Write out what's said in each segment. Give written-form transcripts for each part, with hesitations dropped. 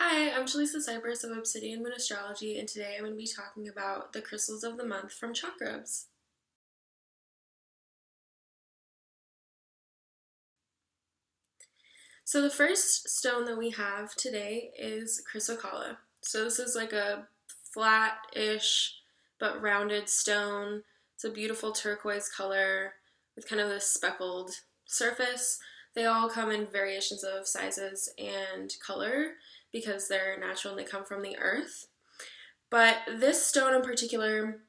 Hi, I'm Jaliessa of Obsidian Moon Astrology, and today I'm going to be talking about the crystals of the month from Chakrubs. So the first stone that we have today is chrysocolla. So this is like a flat-ish but rounded stone. It's a beautiful turquoise color with kind of this speckled surface. They all come in variations of sizes and color because they're natural and they come from the earth. But this stone in particular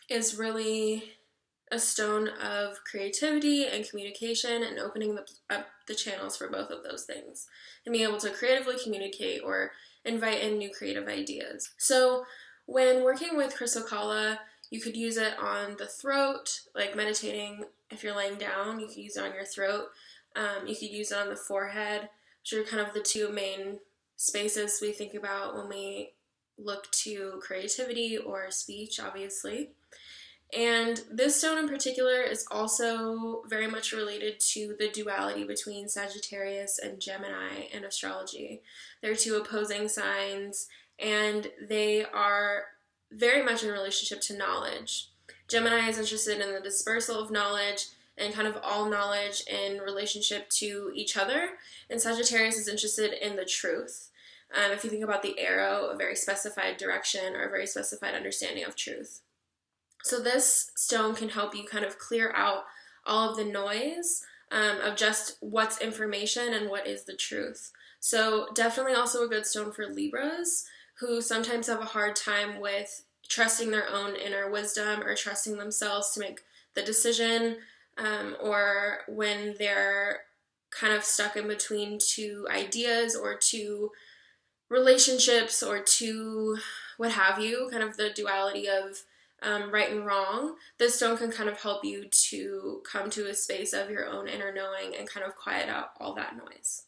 is really a stone of creativity and communication and opening up the channels for both of those things and being able to creatively communicate or invite in new creative ideas. So when working with chrysocolla, you could use it on the throat, like meditating. If you're laying down, you could use it on your throat. You could use it on the forehead, which are kind of the two main spaces we think about when we look to creativity or speech, obviously. And this stone in particular is also very much related to the duality between Sagittarius and Gemini in astrology. They're two opposing signs, and they are very much in relationship to knowledge. Gemini is interested in the dispersal of knowledge and kind of all knowledge in relationship to each other, and Sagittarius is interested in the truth. If you think about the arrow, a very specified direction or a very specified understanding of truth. So this stone can help you kind of clear out all of the noise of just what's information and what is the truth. So definitely also a good stone for Libras who sometimes have a hard time with trusting their own inner wisdom or trusting themselves to make the decision, or when they're kind of stuck in between two ideas or two relationships or two what have you, kind of the duality of right and wrong. This stone can kind of help you to come to a space of your own inner knowing and kind of quiet out all that noise.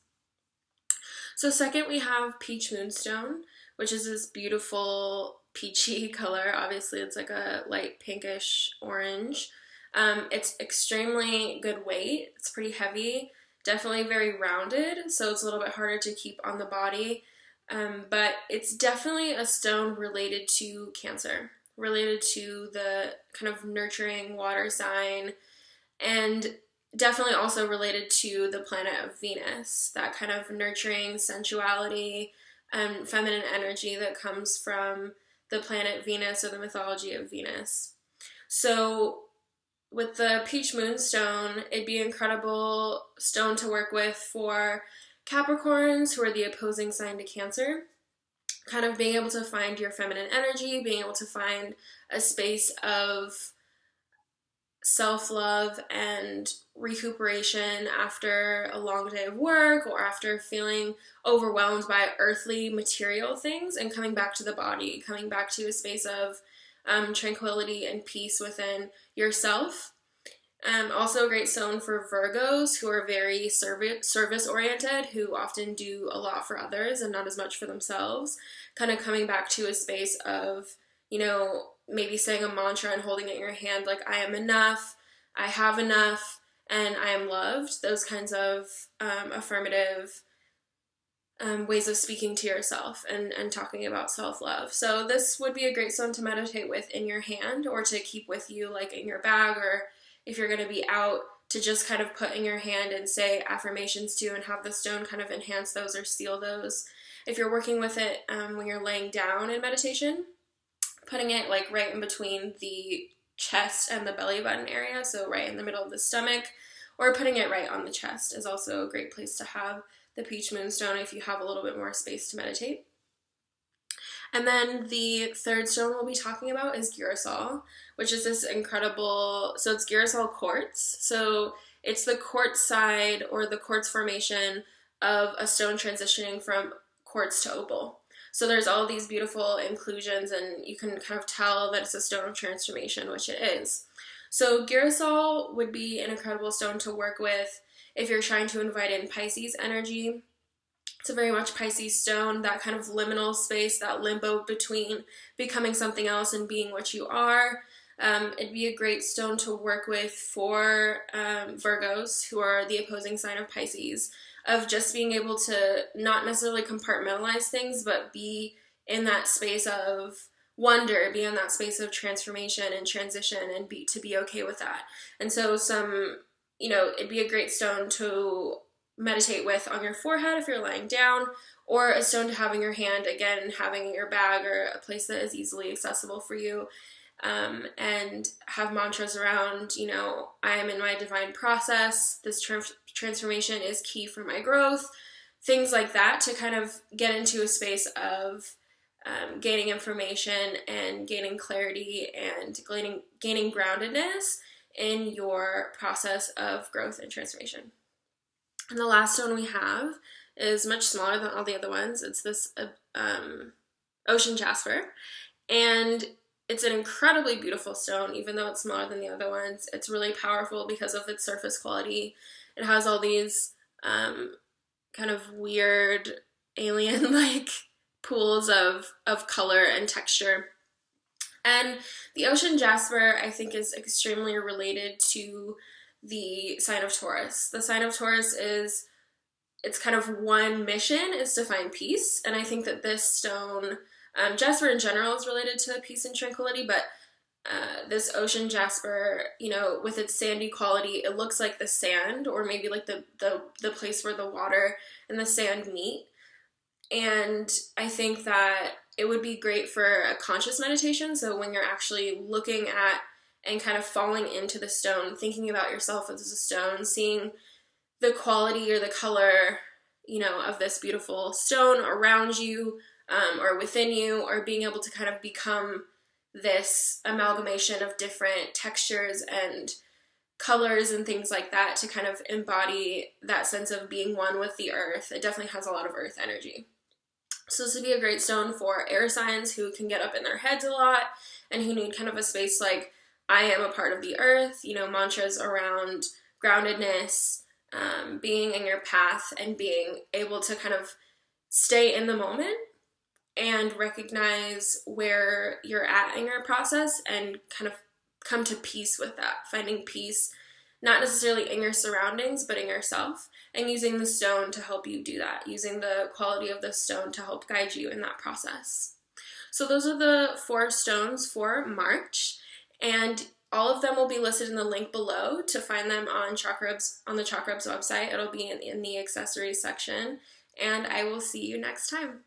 So second, we have peach moonstone, which is this beautiful peachy color. Obviously, it's like a light pinkish orange. It's extremely good weight. It's pretty heavy, definitely very rounded, so it's a little bit harder to keep on the body. But it's definitely a stone related to Cancer, related to the kind of nurturing water sign, and definitely also related to the planet of Venus, that kind of nurturing sensuality and feminine energy that comes from the planet Venus or the mythology of Venus. So with the peach moonstone, it'd be an incredible stone to work with for Capricorns, who are the opposing sign to Cancer. Kind of being able to find your feminine energy, being able to find a space of self-love and recuperation after a long day of work or after feeling overwhelmed by earthly material things, and coming back to the body, coming back to a space of tranquility and peace within yourself. Also a great stone for Virgos, who are very service-oriented, who often do a lot for others and not as much for themselves. Kind of coming back to a space of, maybe saying a mantra and holding it in your hand, like, I am enough, I have enough, and I am loved. Those kinds of affirmative ways of speaking to yourself and talking about self-love. So this would be a great stone to meditate with in your hand, or to keep with you, like in your bag, or if you're going to be out, to just kind of put in your hand and say affirmations to, and have the stone kind of enhance those or seal those. If you're working with it when you're laying down in meditation, putting it like right in between the chest and the belly button area, so right in the middle of the stomach, or putting it right on the chest is also a great place to have the peach moonstone if you have a little bit more space to meditate. And then the third stone we'll be talking about is Gerasole, which is this incredible, so it's Gerasole quartz. So it's the quartz side, or the quartz formation of a stone transitioning from quartz to opal. So there's all these beautiful inclusions, and you can kind of tell that it's a stone of transformation, which it is. So Gerasole would be an incredible stone to work with if you're trying to invite in Pisces energy. It's a very much Pisces stone, that kind of liminal space, that limbo between becoming something else and being what you are. It'd be a great stone to work with for Virgos, who are the opposing sign of Pisces. of just being able to not necessarily compartmentalize things, but be in that space of wonder, be in that space of transformation and transition, and be okay with that. And so it'd be a great stone to meditate with on your forehead if you're lying down, or a stone to have in your hand, again, having in your bag or a place that is easily accessible for you. And have mantras around, I am in my divine process, this transformation is key for my growth, things like that, to kind of get into a space of gaining information and gaining clarity and gaining groundedness in your process of growth and transformation. And the last stone we have is much smaller than all the other ones. It's this ocean jasper, and it's an incredibly beautiful stone, even though it's smaller than the other ones. It's really powerful because of its surface quality. It has all these kind of weird alien-like pools of color and texture. And the ocean jasper, I think, is extremely related to the sign of Taurus. The sign of Taurus is, its kind of one mission is to find peace. And I think that this stone, jasper in general, is related to peace and tranquility, but this ocean jasper, with its sandy quality, it looks like the sand, or maybe like the place where the water and the sand meet. And I think that it would be great for a conscious meditation. So when you're actually looking at and kind of falling into the stone, thinking about yourself as a stone, seeing the quality or the color, of this beautiful stone around you, or within you, or being able to kind of become this amalgamation of different textures and colors and things like that, to kind of embody that sense of being one with the earth. It definitely has a lot of earth energy. So this would be a great stone for air signs who can get up in their heads a lot and who need kind of a space like, I am a part of the earth, mantras around groundedness, being in your path, and being able to kind of stay in the moment and recognize where you're at in your process and kind of come to peace with that, finding peace not necessarily in your surroundings, but in yourself, and using the stone to help you do that, using the quality of the stone to help guide you in that process. So those are the 4 stones for March, and all of them will be listed in the link below. To find them on Chakrubs, on the Chakrubs website, it'll be in the accessories section, and I will see you next time.